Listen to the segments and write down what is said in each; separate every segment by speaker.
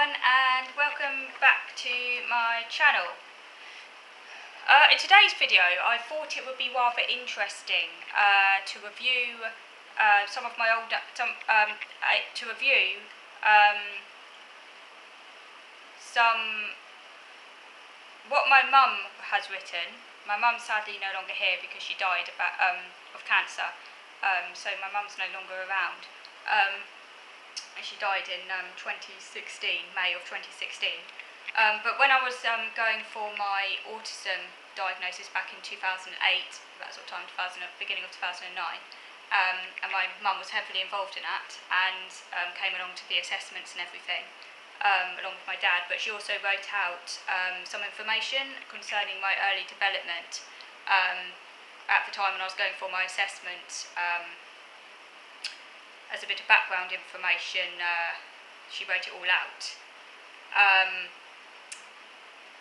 Speaker 1: everyone, and welcome back to my channel. In today's video, I thought it would be rather interesting to review some of my what my mum has written. My mum's sadly no longer here because she died of cancer, so my mum's no longer around. She died in May of 2016. But when I was going for my autism diagnosis back in 2008, that sort of time, beginning of 2009, and my mum was heavily involved in that and came along to the assessments and everything, along with my dad. But she also wrote out some information concerning my early development at the time when I was going for my assessment. As a bit of background information, she wrote it all out.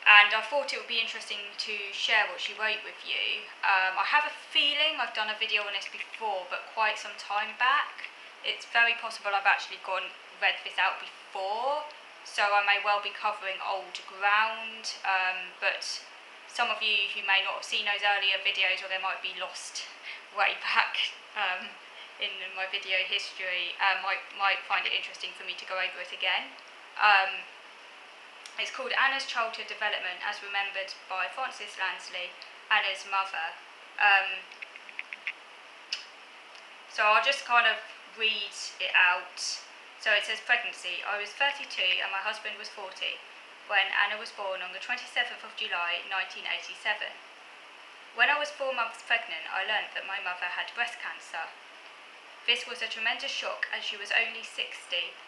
Speaker 1: And I thought it would be interesting to share what she wrote with you. I have a feeling I've done a video on this before, but quite some time back. It's very possible I've actually read this out before, so I may well be covering old ground, but some of you who may not have seen those earlier videos, or they might be lost way back in my video history, might find it interesting for me to go over it again. It's called Anna's Childhood Development as Remembered by Frances Lansley, Anna's mother. So I'll just kind of read it out. So it says, pregnancy. I was 32 and my husband was 40 when Anna was born on the 27th of July 1987. When I was 4 months pregnant, I learnt that my mother had breast cancer. This was a tremendous shock as she was only 60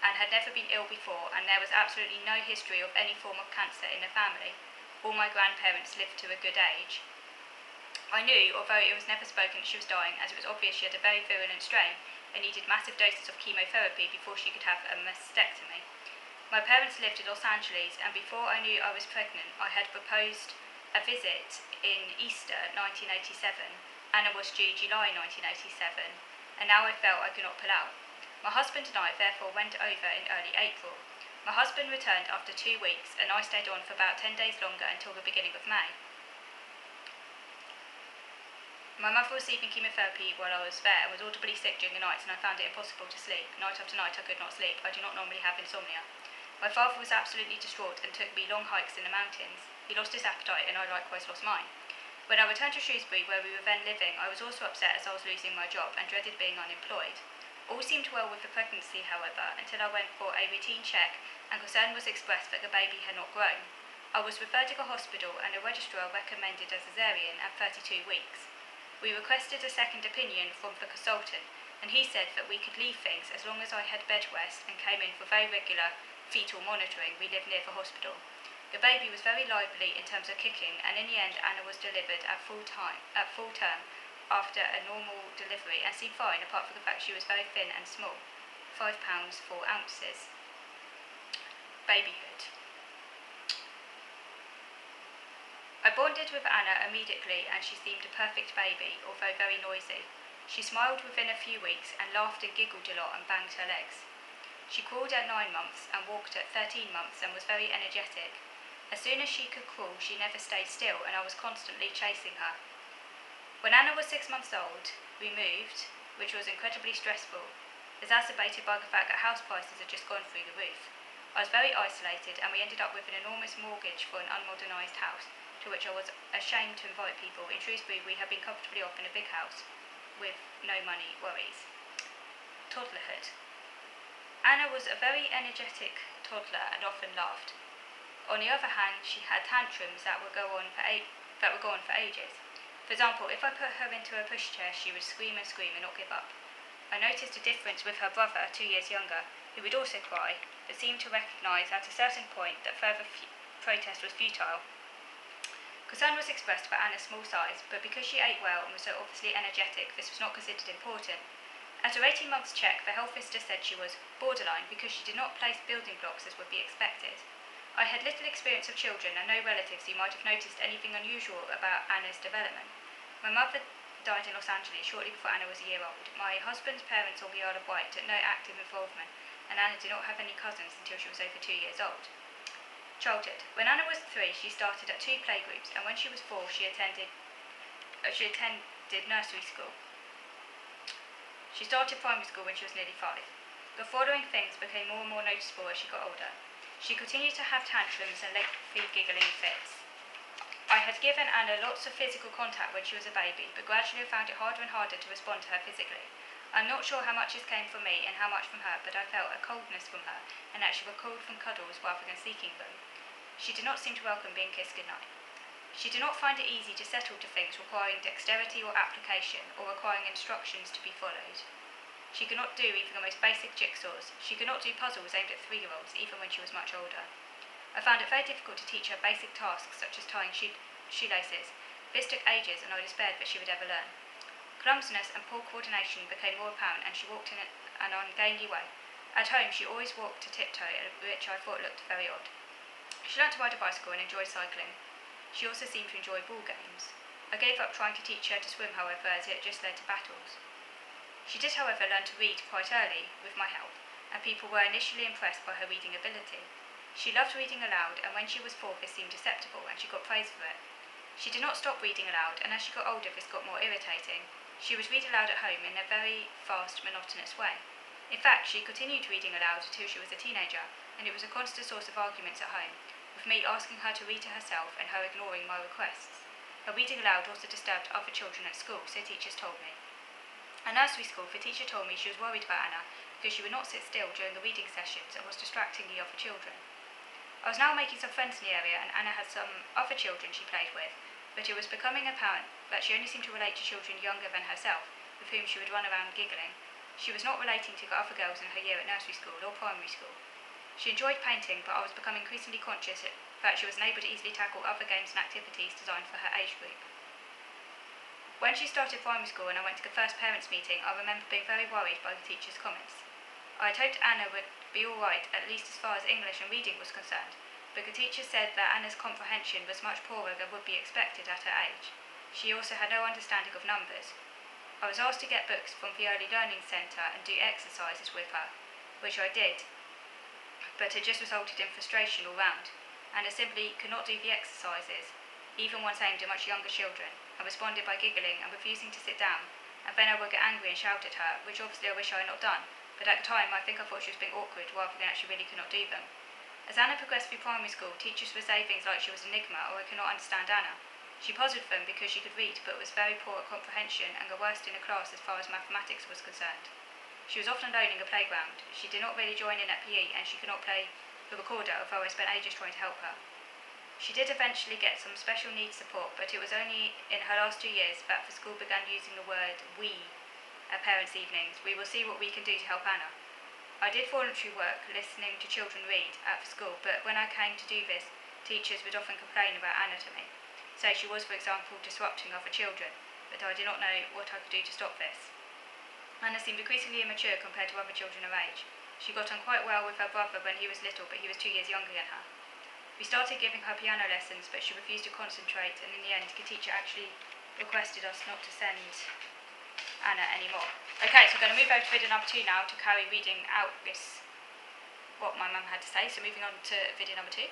Speaker 1: and had never been ill before, and there was absolutely no history of any form of cancer in the family. All my grandparents lived to a good age. I knew, although it was never spoken, that she was dying, as it was obvious she had a very virulent strain and needed massive doses of chemotherapy before she could have a mastectomy. My parents lived in Los Angeles, and before I knew I was pregnant, I had proposed a visit in Easter 1987. Anna was due July 1987. And now I felt I could not pull out. My husband and I therefore went over in early April. My husband returned after 2 weeks, and I stayed on for about 10 days longer until the beginning of May. My mother was receiving chemotherapy while I was there and was audibly sick during the nights, and I found it impossible to sleep. Night after night I could not sleep. I do not normally have insomnia. My father was absolutely distraught and took me long hikes in the mountains. He lost his appetite, and I likewise lost mine. When I returned to Shrewsbury, where we were then living, I was also upset as I was losing my job and dreaded being unemployed. All seemed well with the pregnancy, however, until I went for a routine check and concern was expressed that the baby had not grown. I was referred to a hospital and a registrar recommended a caesarean at 32 weeks. We requested a second opinion from the consultant, and he said that we could leave things as long as I had bed rest and came in for very regular fetal monitoring. We lived near the hospital. The baby was very lively in terms of kicking, and in the end Anna was delivered at full term after a normal delivery and seemed fine, apart from the fact she was very thin and small, 5 pounds 4 ounces. Babyhood. I bonded with Anna immediately, and she seemed a perfect baby, although very noisy. She smiled within a few weeks and laughed and giggled a lot and banged her legs. She crawled at 9 months and walked at 13 months and was very energetic. As soon as she could crawl, she never stayed still, and I was constantly chasing her. When Anna was 6 months old, we moved, which was incredibly stressful, exacerbated by the fact that house prices had just gone through the roof. I was very isolated, and we ended up with an enormous mortgage for an unmodernised house, to which I was ashamed to invite people. In Shrewsbury, we had been comfortably off in a big house, with no money worries. Toddlerhood. Anna was a very energetic toddler and often laughed. On the other hand, she had tantrums that would go on for ages. For example, if I put her into a pushchair, she would scream and scream and not give up. I noticed a difference with her brother, 2 years younger, who would also cry, but seemed to recognise at a certain point that further protest was futile. Concern was expressed about Anna's small size, but because she ate well and was so obviously energetic, this was not considered important. At her 18 months check, the health visitor said she was borderline because she did not place building blocks as would be expected. I had little experience of children and no relatives who might have noticed anything unusual about Anna's development. My mother died in Los Angeles shortly before Anna was a year old. My husband's parents on the Isle of Wight took no active involvement, and Anna did not have any cousins until she was over 2 years old. Childhood. When Anna was 3, she started at 2 playgroups, and when she was 4, she attended nursery school. She started primary school when she was nearly 5. The following things became more and more noticeable as she got older. She continued to have tantrums and lengthy giggling fits. I had given Anna lots of physical contact when she was a baby, but gradually I found it harder and harder to respond to her physically. I'm not sure how much this came from me and how much from her, but I felt a coldness from her, and that she recoiled from cuddles rather than seeking them. She did not seem to welcome being kissed goodnight. She did not find it easy to settle to things requiring dexterity or application, or requiring instructions to be followed. She could not do even the most basic jigsaws. She could not do puzzles aimed at 3-year-olds, even when she was much older. I found it very difficult to teach her basic tasks such as tying shoelaces. This took ages, and I despaired that she would ever learn. Clumsiness and poor coordination became more apparent, and she walked in an ungainly way. At home, she always walked to tiptoe, which I thought looked very odd. She learned to ride a bicycle and enjoyed cycling. She also seemed to enjoy ball games. I gave up trying to teach her to swim, however, as it just led to battles. She did, however, learn to read quite early, with my help, and people were initially impressed by her reading ability. She loved reading aloud, and when she was 4, this seemed acceptable, and she got praise for it. She did not stop reading aloud, and as she got older, this got more irritating. She would read aloud at home in a very fast, monotonous way. In fact, she continued reading aloud until she was a teenager, and it was a constant source of arguments at home, with me asking her to read to herself and her ignoring my requests. Her reading aloud also disturbed other children at school, so teachers told me. At nursery school, the teacher told me she was worried about Anna because she would not sit still during the reading sessions and was distracting the other children. I was now making some friends in the area, and Anna had some other children she played with, but it was becoming apparent that she only seemed to relate to children younger than herself, with whom she would run around giggling. She was not relating to other girls in her year at nursery school or primary school. She enjoyed painting, but I was becoming increasingly conscious that she was unable to easily tackle other games and activities designed for her age group. When she started primary school and I went to the first parents' meeting, I remember being very worried by the teacher's comments. I had hoped Anna would be all right, at least as far as English and reading was concerned, but the teacher said that Anna's comprehension was much poorer than would be expected at her age. She also had no understanding of numbers. I was asked to get books from the Early Learning Centre and do exercises with her, which I did, but it just resulted in frustration all round. Anna simply could not do the exercises, even ones aimed at much younger children, and responded by giggling and refusing to sit down, and then I would get angry and shout at her, which obviously I wish I had not done, but at the time I think I thought she was being awkward rather than actually really could not do them. As Anna progressed through primary school, teachers would say things like she was an enigma or I could not understand Anna. She puzzled them because she could read but was very poor at comprehension and the worst in the class as far as mathematics was concerned. She was often alone in the playground. She did not really join in at PE, and she could not play the recorder, although I spent ages trying to help her. She did eventually get some special needs support, but it was only in her last 2 years that the school began using the word "we" at parents' evenings. We will see what we can do to help Anna. I did voluntary work listening to children read at the school, but when I came to do this, teachers would often complain about Anna to me. Say she was, for example, disrupting other children, but I did not know what I could do to stop this. Anna seemed increasingly immature compared to other children her age. She got on quite well with her brother when he was little, but he was 2 years younger than her. We started giving her piano lessons, but she refused to concentrate, and in the end, the teacher actually requested us not to send Anna anymore. Okay, so we're going to move over to video number 2 now to carry reading out what my mum had to say. So moving on to video number 2.